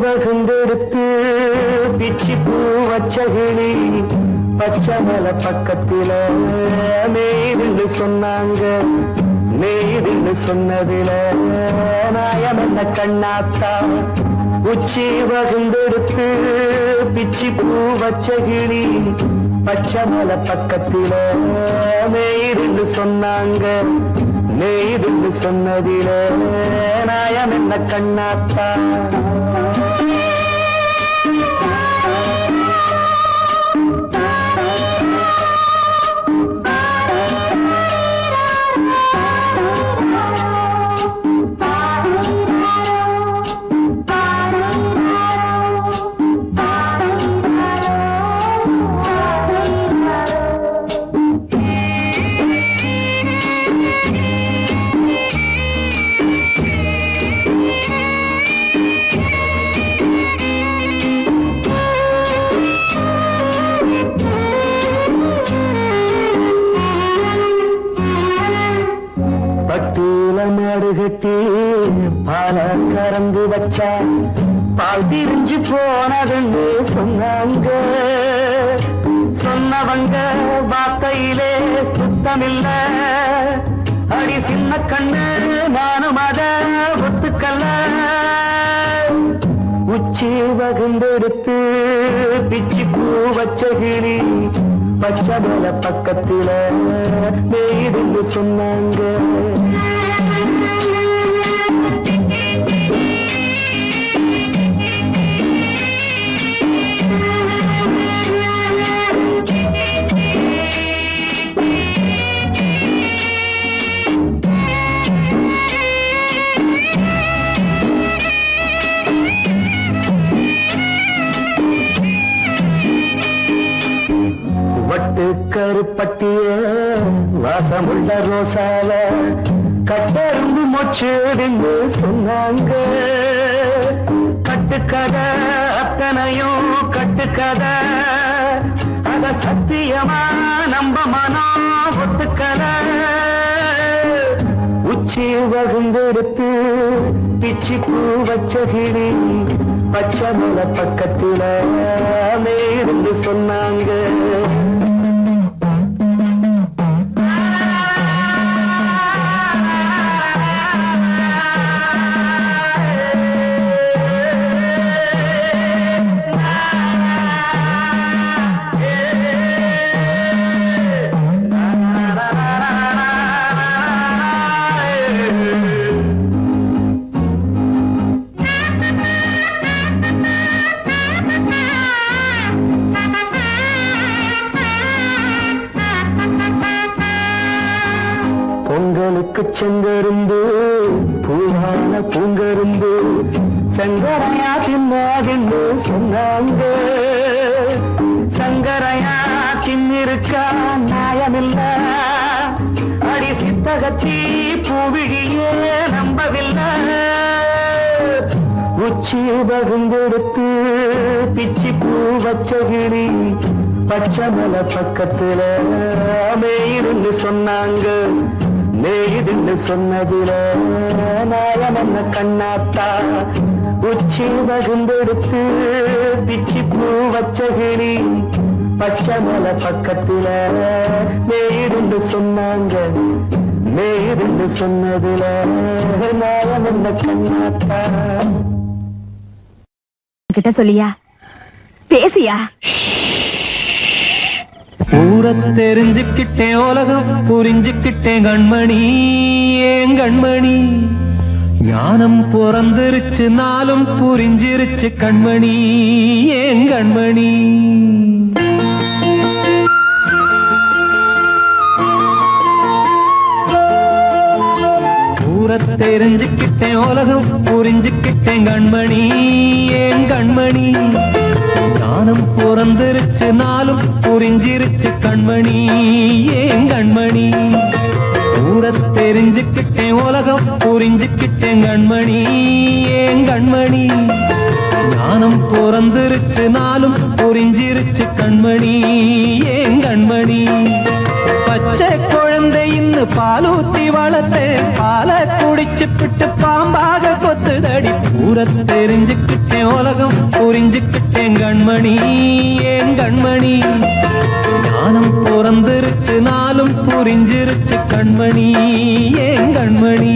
வகுந்தெடுத்து பிச்சி பூ வச்சகிளி பச்சமல பக்கத்தில மேய்துன்னு சொன்னாங்க. மேய்துன்னு சொன்னதில நாயம் என்ன கண்ணாத்தா. உச்சி வகுந்தெடுத்து பிச்சி பூ வச்சகிளி பச்சமல பக்கத்தில மேய்துன்னு சொன்னாங்க. மேய்துன்னு சொன்னதில நாயம் என்ன கண்ணாத்தா. கட்டி பால கறந்து வச்சா பால் திரிஞ்சு போனதுன்னு சொன்னாங்க. சொன்னவங்க வார்த்தையிலே சுத்தமில்ல. அடி சின்ன கண்ணு நானும் அத ஒத்துக்கல்ல. உச்சி வகுந்தெடுத்து பிச்சி பூ வச்ச கிளி பச்சமல பக்கத்தில மேய்துன்னு சொன்னாங்க. வட்டு கருப்பட்டிய வாசமுள்ள ரோசால கட்டெருந்து மொச்சுடுன்னு சொன்னாங்க. கட்டுக்கதை அத்தனையும் கட்டுக்கதை, அத சத்தியமா நம்ப மனம் ஒத்துக்கதை. உச்சி வகுந்தெடுத்து பிச்சி பூ வச்ச கிளி பச்சமல பக்கத்தில மேய்ந்து சொன்னாங்க. பொங்கலுக்கு செங்கருந்து பூவான பூங்கருந்து சங்கரையா தின்னாதின்னு சொன்னாங்க. சங்கரையா தின்னிருக்கா நியாயமில்ல. அடி சித்தகத்தி பூவிழியே நம்பவில்லை. உச்சி வகுந்தெடுத்து பிச்சி பூ வச்ச கிளி பச்சமல பக்கத்தில மேய்துன்னு சொன்னாங்க. மேய்துன்னு சொன்னதில நாயம் என்ன கண்ணாத்தா. உச்சி வகுந்தெடுத்து பிச்சி பூ வச்ச கிளி பச்சமல பக்கத்தில மேய்துன்னு சொன்னாங்க. மேய்துன்னு சொன்னதில நாயம் என்ன கண்ணாத்தா. கிட்ட சொல்லியா பேசியா? ஊரை தெரிஞ்சுக்கிட்டேன், உலகம் புரிஞ்சுக்கிட்டேன் கண்மணி. ஏன் கண்மணி ஞானம் பிறந்திருச்சு, நாளும் புரிஞ்சிருச்சு கண்மணி. ஏன் கண்மணி ஊர ஊரை தெரிஞ்சுக்கிட்டேன் உலகம் புரிஞ்சுக்கிட்டேன் கண்மணி ஏன் கண்மணி ஞானம் பிறந்திருச்சு நாளும் புரிஞ்சிருச்சு கண்மணி ஏன் கண்மணி ஊரை தெரிஞ்சுக்கிட்டேன் உலகம் புரிஞ்சுக்கிட்டேன் கண்மணி ஏன் கண்மணி ஞானம் பிறந்திருச்சு நாளும் புரிஞ்சிருச்சு கண்மணி ஏன் கண்மணி பச்சை குழந்தை இன்னும் பாலூத்தி வளர்த்தேன் பாலை குடிச்சு பிட்டு பாம்பாக கொத்துதடி ஊரை தெரிஞ்சுக்கிட்டேன் உலகம் புரிஞ்சுக்கிட்டேன் கண்மணி ஏன் கண்மணி ஞானம் பிறந்திருச்சு நாளும் புரிஞ்சிருச்சு கண்மணி ஏன் கண்மணி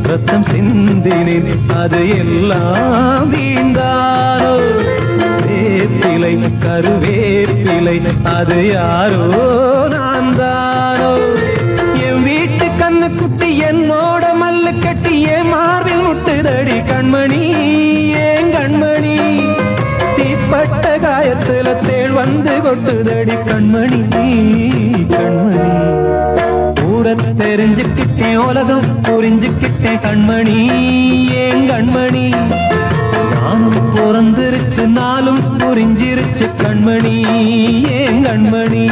ரத்தம் சிந்தினேன் அது எல்லாம் வீந்தாரோ வேப்பிலை கருவேப்பிலை அது யாரோ நான் தானோ என் வீட்டு கண்ணு குட்டி என்னோட மல்லு கட்டி என் மார்பில் முட்டுதடி கண்மணி ஏன் கண்மணி தீப்பட்ட காயத்துல தேள் வந்து கொட்டுதடி கண்மணி கண்மணி ஊரை தெரிஞ்சுக்கிட்டேன் உலகம் புரிஞ்சுக்கிட்டேன் கண்மணி ஏன் கண்மணி ஞானம் பிறந்திருச்சு நாளும் புரிஞ்சிருச்சு கண்மணி ஏன் கண்மணி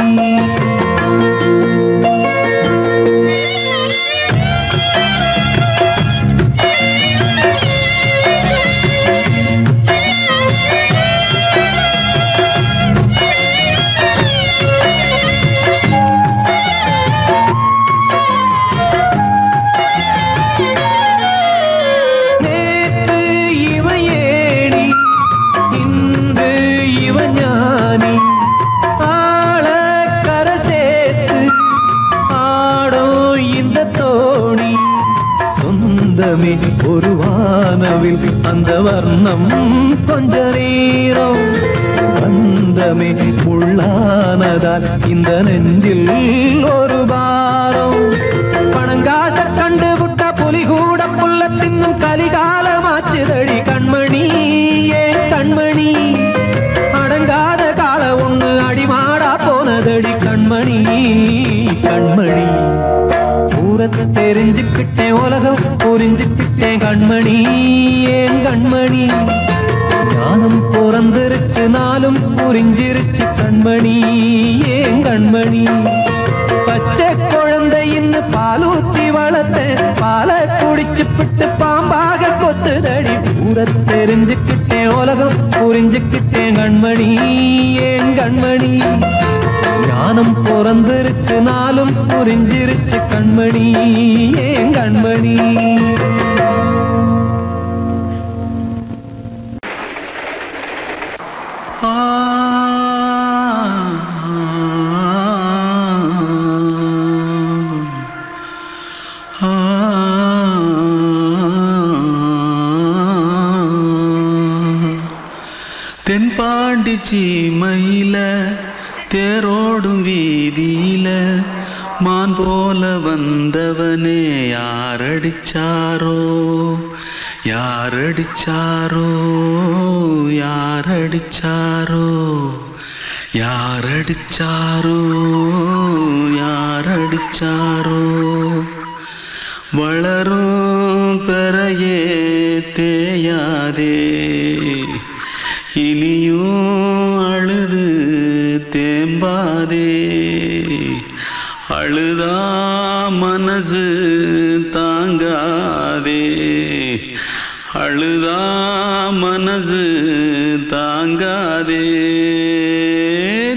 ஒரு வானவில் அந்த வர்ணம் கொஞ்ச நேரம் வந்தமே உள்ளானதால் இந்த நெஞ்சில் ஒரு பாரம் பணங்காச கண்டு விட்ட புலி கூட புல்ல தின்னும் கலிகாலமாச்சுதடி கண்மணி ஏன் கண்மணி அடங்காத கால ஒண்ணு அடிமாடா போனதடி கண்மணி கண்மணி ஊரை தெரிஞ்சுக்கிட்டேன் உலகம் புரிஞ்சுக்கிட்டேன் கண்மணி ஏன் கண்மணி ஞானம் பிறந்திருச்சு நாளும் புரிஞ்சிருச்சு கண்மணி ஏன் கண்மணி பச்சை குழந்தை இன்னும் பாலூத்தி வளர்த்தேன் பாலை குடிச்சு பிட்டு பாம்பாக கொத்துதடி ஊரை தெரிஞ்சுக்கிட்டேன் உலகம் புரிஞ்சுக்கிட்டேன் கண்மணி ஏன் கண்மணி ஞானம் பிறந்திருச்சு நாளும் புரிஞ்சிருச்சு கண்மணி ஏன் கண்மணி தென்பாண்டி சீமையில தேரோடும் வீதியில மான் போல வந்தவனே யாரடிச்சாரோ யாரடிச்சாரோ யாரடிச்சாரோ யாரடிச்சாரோ யாரடிச்சாரோ வளரும் பெறையே தேயாதே இனியும் அழுது தேம்பாதே அழுதா மனசு தாங்காதே அழுதா மனசு தாங்காதே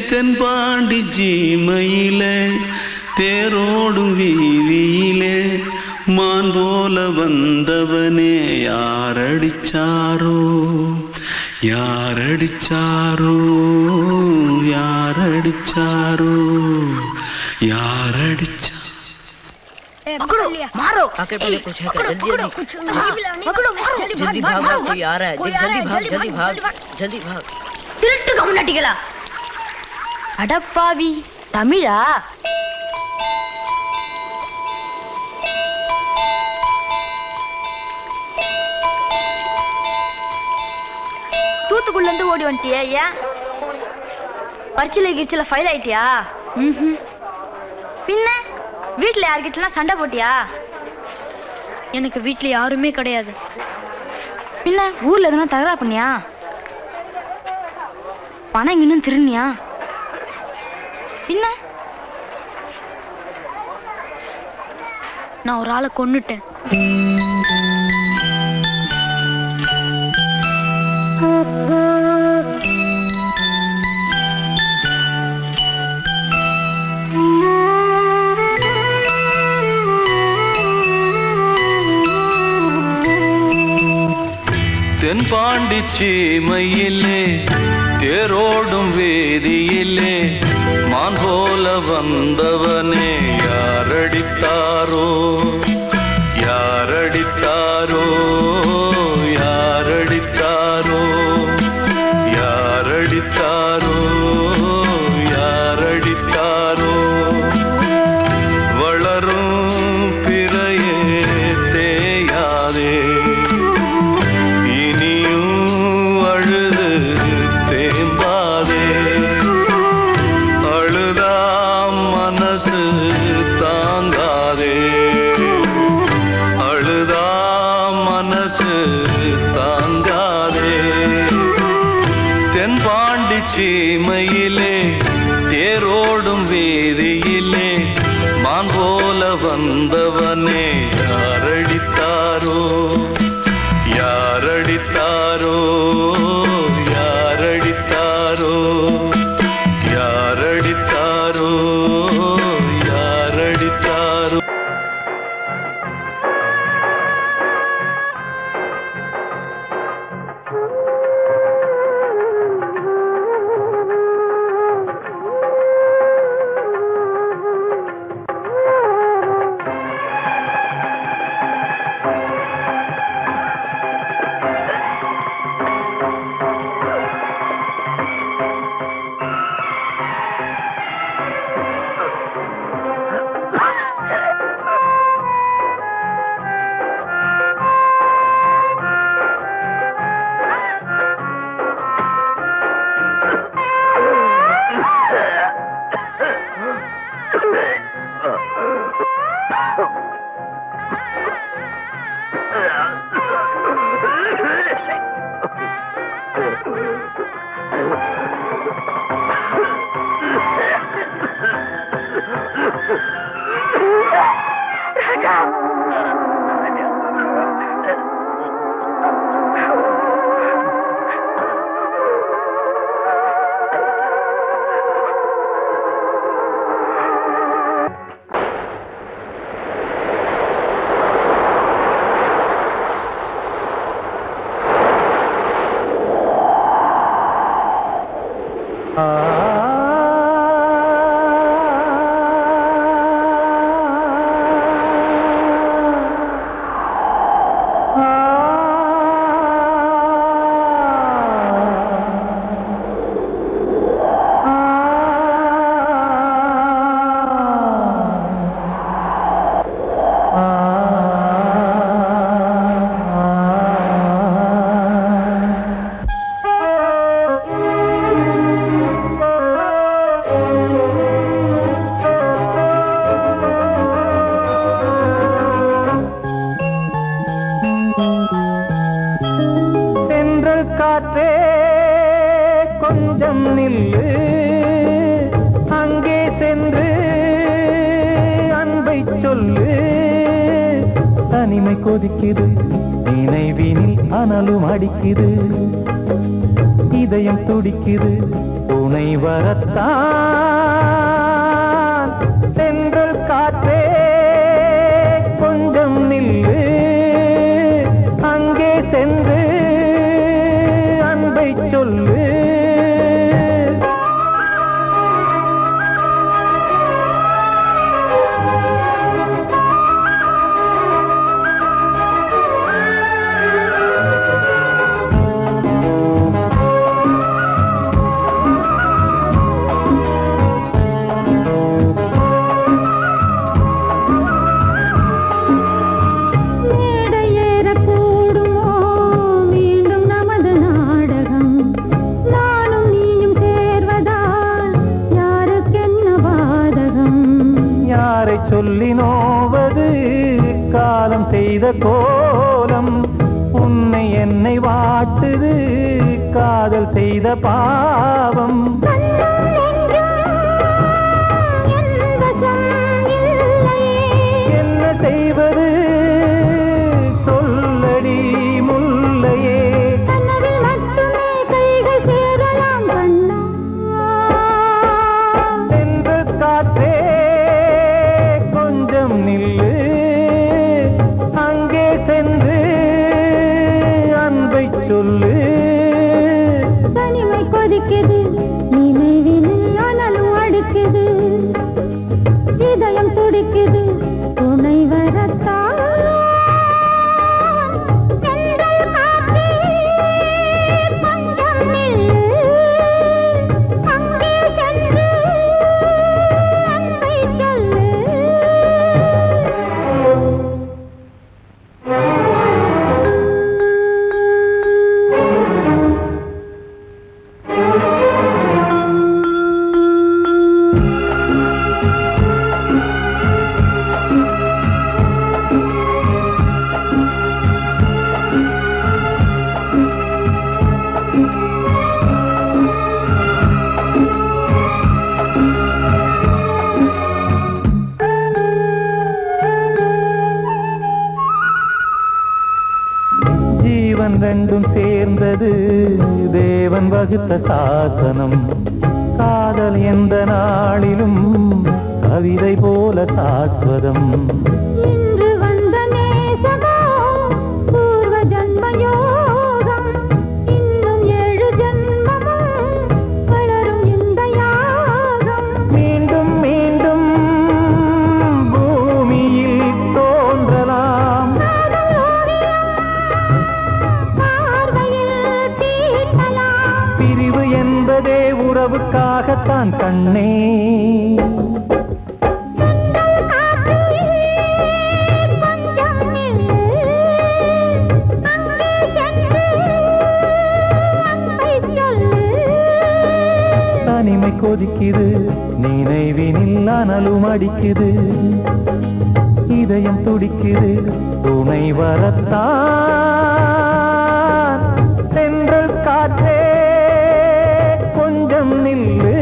தென்பாண்டி சீமையிலே தேரோடும் வீதியிலே மான் போல வந்தவனே யாரடிச்சாரோ யாரடிச்சாரோ யாரடிச்சாரோ யாரடிச்சா मारो आके पहले कुछ है क्या जल्दी जल्दी पकड़ो मारो जल्दी भाग कोई आ रहा है जल्दी भाग जल्दी भाग திருட்டு கம்யூனிட்டிகளா அடப்பாவி தமிழா தூத்துக்குள்ள இருந்து ஓடி வந்துட்டியா ஏன் பரிச்சையில கிரிச்சில ஃபைல் ஆயிட்டியா பின்ன வீட்டுல யார்கிட்டலாம் சண்டை போட்டியா எனக்கு வீட்டுல யாருமே கிடையாது பின்ன ஊர்ல எதுனா தகராறு பண்ணியா பணம் இன்னும் திருநியா பின்ன நான் ஒரு ஆளை கொன்னுட்டேன் தென்பாண்டி சீமையிலே தேரோடும் வேதியிலே மான் போல வந்தவனே யாரடித்தாரோ யாரடித்தாரோ யாரடித்தாரோ யாரடித்தாரோ யாரடித்தாரோ வளரும் பிறையே தேயாதே சீமையிலே தேரோடும் வேதியிலே மான் போல வந்தவனே யாரடித்தாரோ யாரடித்தாரோ யாரடித்தாரோ யாரடித்தாரோ யாரடித்தாரோ கொதிக்குது நினைவினில் அனலும் அடிக்குது இதயம் துடிக்குது துணை வரத்தான் சென்றல் காற்றே கொஞ்சம் நில்லு அங்கே சென்று அன்பை சொல்லு யாரை சொல்லி நோவது காலம் செய்த கோலம் உன்னை என்னை வாட்டுது காதல் செய்த பாவம் என்ன செய்வது சொல்லடி முல்லையே சென்று காற்றே கொஞ்சம் நில்லு அங்கே சென்று அன்பை சொல்லு தனிமை கொதிக்குது நினைவினில் அனலும் அடிக்குது இதயம் துடிக்குது துணை வரத்தான் தென்றல் காற்றே கொஞ்சம் நில்லு அங்கே சென்று அன்பை சொல்லு ஜீவன் ரெண்டும் சேர்ந்தது தேவன் வகுத்த சாசனம் காதல் எந்த நாளிலும் கவிதை போல சாஸ்வதம் இன்று வந்த நேசமோ பூர்வ ஜன்ம யோகம் இன்னும் 7 ஜன்மமும் வளரும் இந்த யாகம் மீண்டும் மீண்டும் பூமியில் தோன்றலாம் பார்வையில் தீட்டலாம் பிரிவு என்பதே உறவுக்காகத்தான் கண்ணே தென்றல் காற்றே கொஞ்சம் நில்லு அங்கே சென்று அன்பை சொல்லு தனிமை கொதிக்குது நினைவினில் அனலும் அடிக்குது இதயம் துடிக்குது துணை வரத்தான் சென்றல் காற்றே கொஞ்சம் நில்லு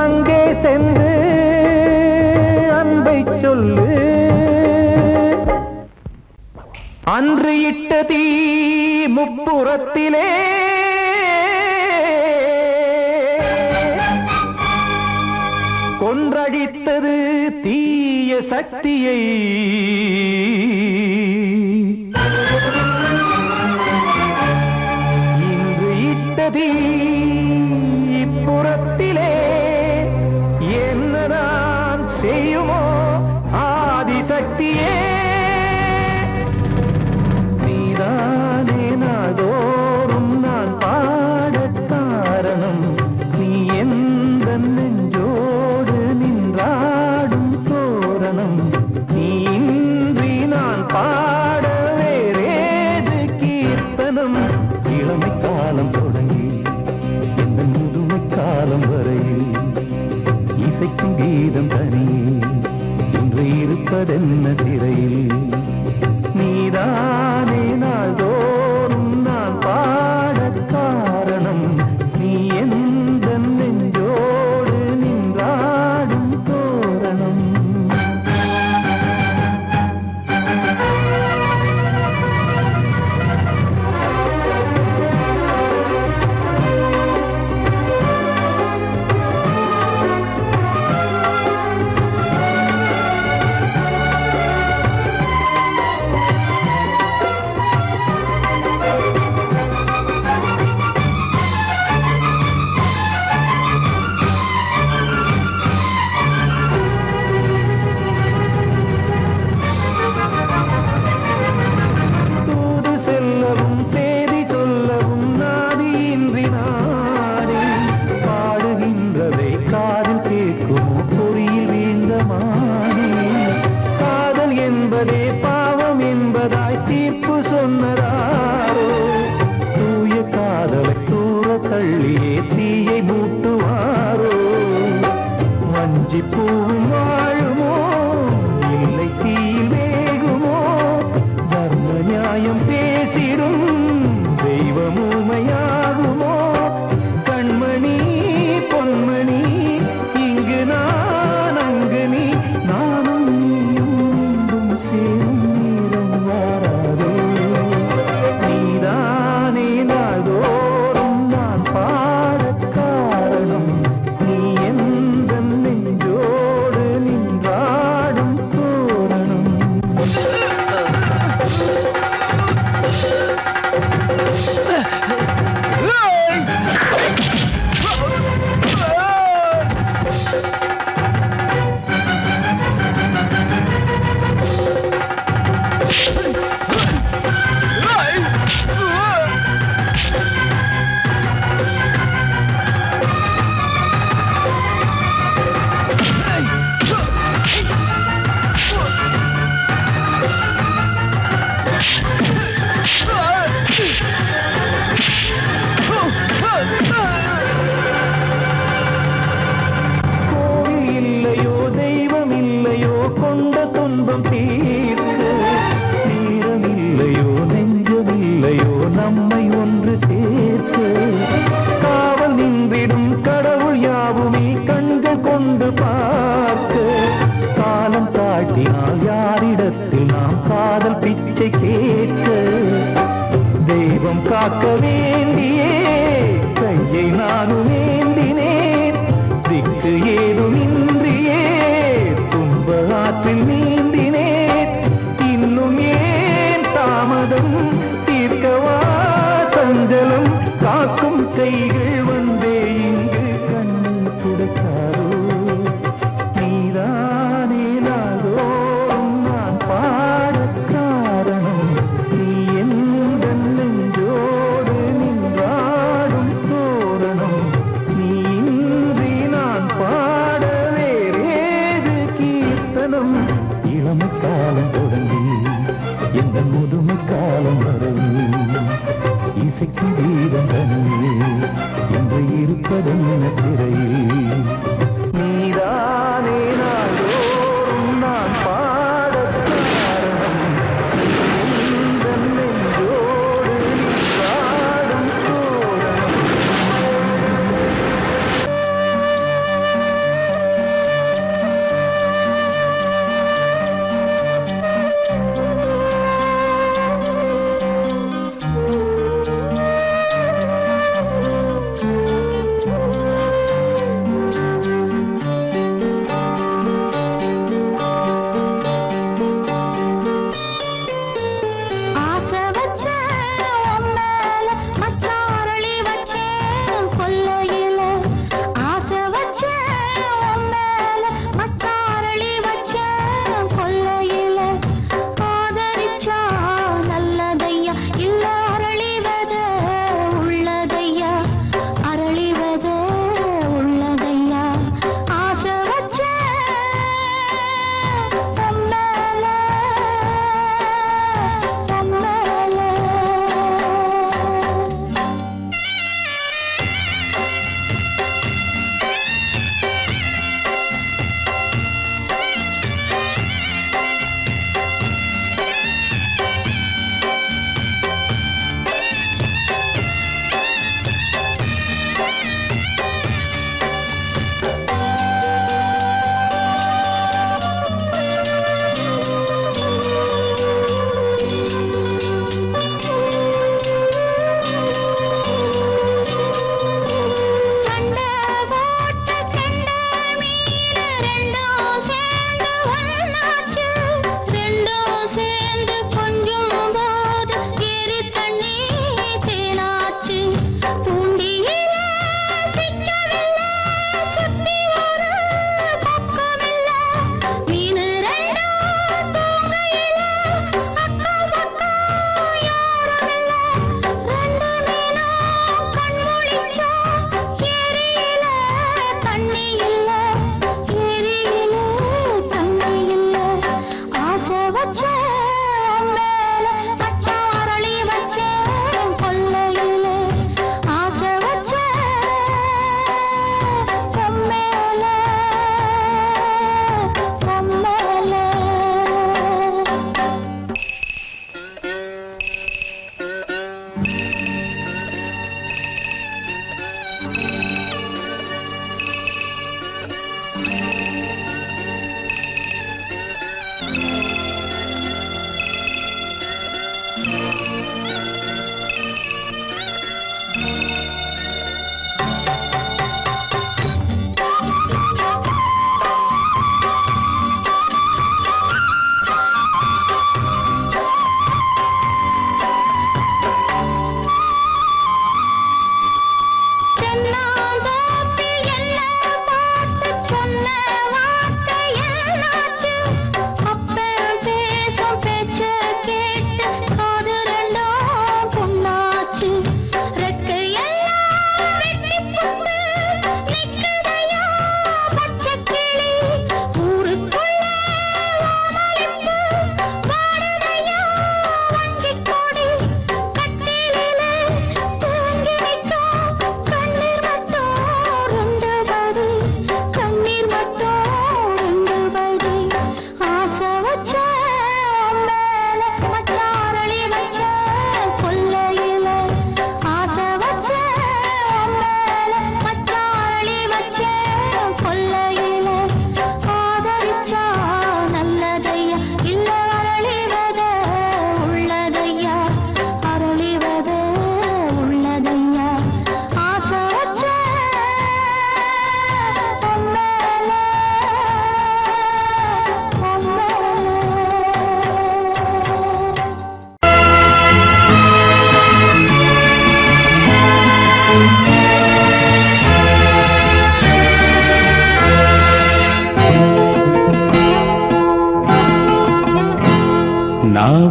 அங்கே சென்று அன்பை சொல்லு அன்று இட்ட தீ முப்புறத்திலே கொன்றடித்தது தீய சக்தியை இன்று இட்டதீ இப்புறத்திலே என்ன நான் செய்யுமோ ஆதிசக்தியே நீதானே நாள்தோறும் நான் பாடக் காரணம் நீ எந்த நெஞ்சோடு நின்றாடும் தோரணம் நீ இன்றி நான் பாட வேறேது கீர்த்தனம் இளமை காலம் தொடங்கி எந்த முதுமை காலம் வரையில் இசைக்கும் கீதம் தனியே இன்று இருப்பதென்ன சிறையில் நீதானே நாள்தோறும் நான் பாடக் காரணம் நீ எந்த நெஞ்சோடு நின்றாடும் தோரணம் பூவும் வாழுமோ இல்லை தீயில் வேகுமோ தர்ம நியாயம் பேசிடும் தெய்வம் ஊமையாகுமோ கண்மணி பொன்மணி இங்கு நான் அங்கு நீ நானும் நீயும் மீண்டும் சேரும் நேரம் வாராதோ நீதானே நாள்தோறும் நான் பாடக் காரணம் நீ எந்த நெஞ்சோடு நின்றாடும் தோரணம் கோவில் இல்லையோ தெய்வம் இல்லையோ கொண்ட துன்பம் தீர்க்க நேரம் இல்லையோ நெஞ்சமில்லையோ நம்மை ஒன்று சேர்த்து காவல் நின்றிடும் கடவுள் யாவுமே கண்கள் கொண்டு பார்க்க காலம் தாட்டினால் யாரிடத்தில் நாம் காதல் பிச்சை கேட்க தெய்வம் காக்க வேண்டியே கையை நானும் ஏந்தினேன் திக்கு ஏதுமின்றியே துன்ப ஆற்றில் நீந்தினேன்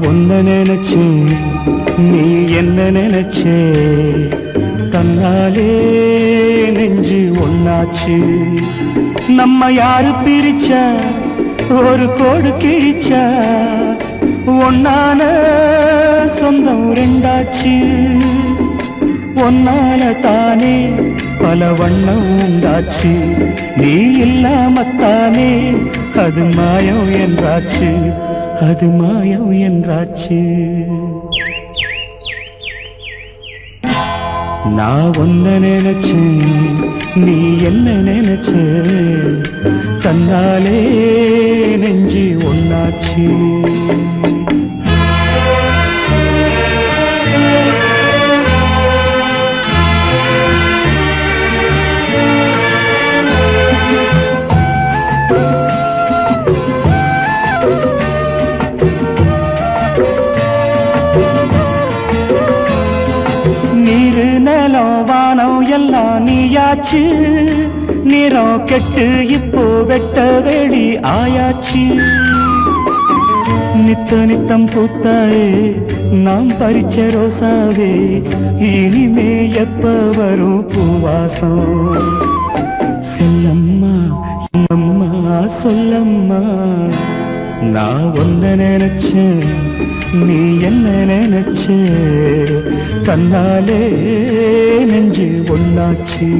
உன்னை நினைச்சேன் நீ என்ன நினைச்சே தன்னாலே நெஞ்சு ஒன்னாச்சு நம்ம யாரு பிரிச்சா ஒரு கோடு கிழிச்சா ஒன்னான சொந்தம் ரெண்டாச்சு ஒன்னால தானே பல வண்ணம் உண்டாச்சு நீ இல்லாமத்தானே அது மாயம் என்றாச்சு அது மாயம் என்றாச்சு நான் ஒன்ன நினைச்சேன் நீ என்ன நினைச்ச தன்னாலே நெஞ்சு ஒன்னாச்சு எல்லாம் நீயாச்சு நிறம் கெட்டு இப்போ வெட்ட வெளி ஆயாச்சு நித்த நித்தம் பூத்தாயே நாம் பறிச்ச ரோசாவே இனிமே எப்ப வரும் பூவாசம் செல்லம்மா அம்மா சொல்லம்மா நான் ஒன்ன நினைச்சேன் நீ என்ன நினைச்ச தன்னாலே நெஞ்சு ஒன்னாச்சு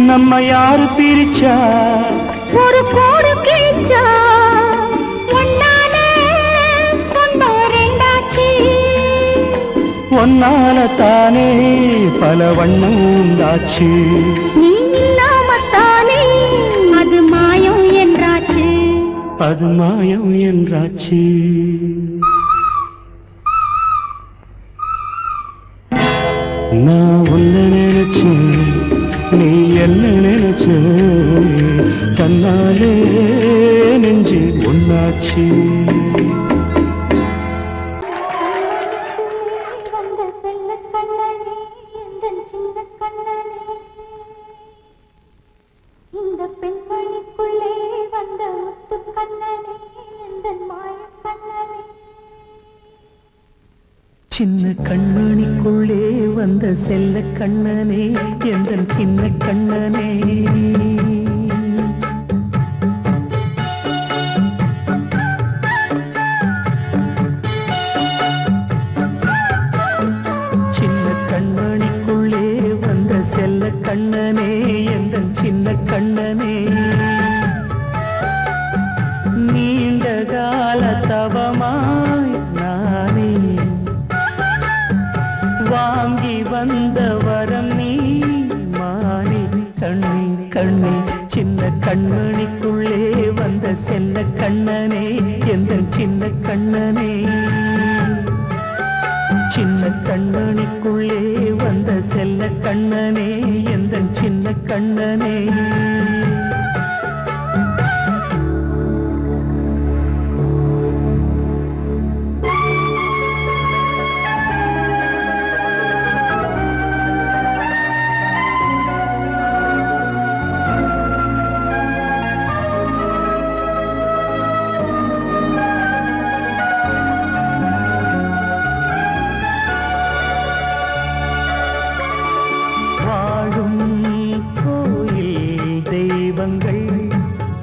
நம்ம யாரு பிரிச்சா ஒரு கோடு கிழிச்சா ஒன்னாலே சொந்தம் ரெண்டாச்சு ஒன்னால தானே பல வண்ணம் உண்டாச்சு நீ இல்லாமத்தானே அது மாயம் என்றாச்சு அது மாயம் என்றாச்சு நான் உன்னை நினைச்சேன் நீ என்ன நினைச்ச தன்னாலே நெஞ்சு ஒன்னாச்சு வந்த செல்ல கண்ணனே எந்தன் சின்ன கண்ணனே இந்த பெண்மணிக்குள்ளே வந்த முத்து கண்ணனே எந்தன் மாய கண்ணனே சின்ன கண்மணிக்குள்ளே வந்த செல்ல கண்ணனே எந்தன் சின்ன கண்ணனே சின்ன கண்மணிக்குள்ளே வந்த செல்ல கண்ணனே எந்தன் சின்ன கண்ணனே நீ சின்ன கண்மணிக்குள்ளே வந்த செல்ல கண்ணனே எந்தன் சின்ன கண்ணனே சின்ன கண்மணிக்குள்ளே வந்த செல்ல கண்ணனே எந்தன் சின்ன கண்ணனே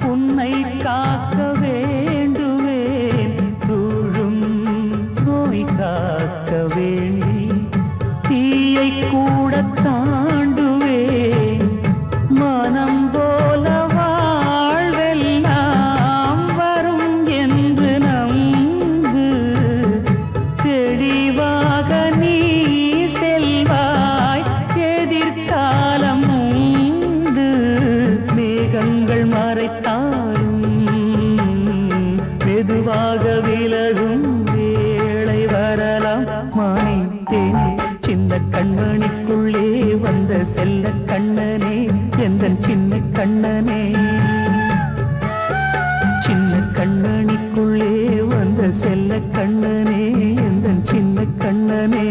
உன்னை காக்க வேண்டுவேன் சூழும் நோய் காக்க வேண்டி தீயை கூட தாண்டுவேன் மனம் போல வாழ்வெல்லாம் வரும் என்று நம்பு தெளிவாக நீ செல்வாய் எதிர்காலம் மேகங்கள் மறைத்தாலும் மெதுவாக விலகும் வேளை வரலாம் மானித்தேனே சின்ன கண்மணிக்குள்ளே வந்த செல்ல கண்ணனே எந்தன் சின்ன கண்ணனே சின்ன கண்மணிக்குள்ளே வந்த செல்ல கண்ணனே எந்தன் சின்ன கண்ணனே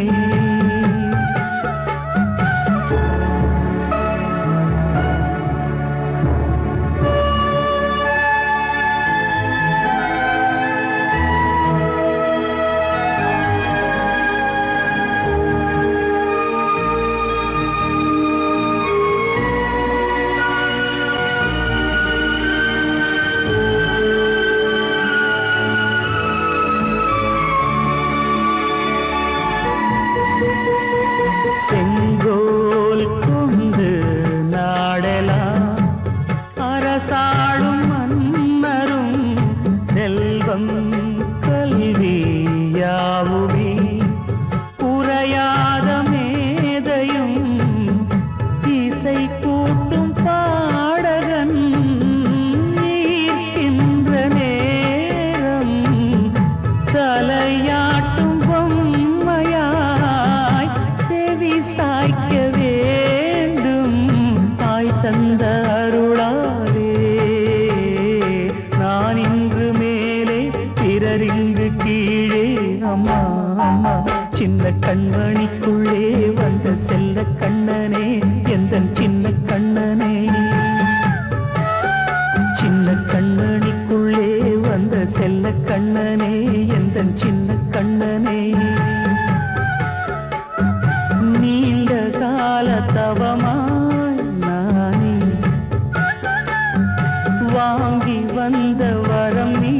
செங்கோல் கொண்டு நாடலாம் அரசாளும் மன்னரும் செல்வம் கல்வி யாவுமே உரையாத மேதையும் இசை கூட்டும் பாடகன் ஈர்க்கின்ற நேரம் தலையாட்டும் பொம்மையாய் செவி சாய்க்க வேண்டும் தாய் தந்த அருளாலே நான் இன்று மேலே பிறர் இங்கு கீழே அம்மா அம்மா சின்ன கண்மணிக்குள்ளே வந்த செல்ல கண்ணனே எந்தன் சின்ன கண்ணனே சின்ன கண்மணிக்குள்ளே வந்த செல்ல கண்ணனே எந்தன் சின்ன கண்ணனே நீண்ட கால தவமாய் நானே வாங்கி வந்த வரம் நீ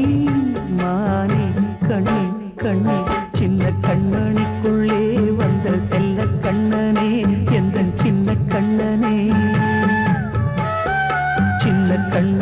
மானே கண்ணே கண்ணே சின்ன கண்மணிக்குள்ளே வந்த செல்ல கண்ணனே எந்தன் சின்ன கண்ணனே சின்ன கண்ண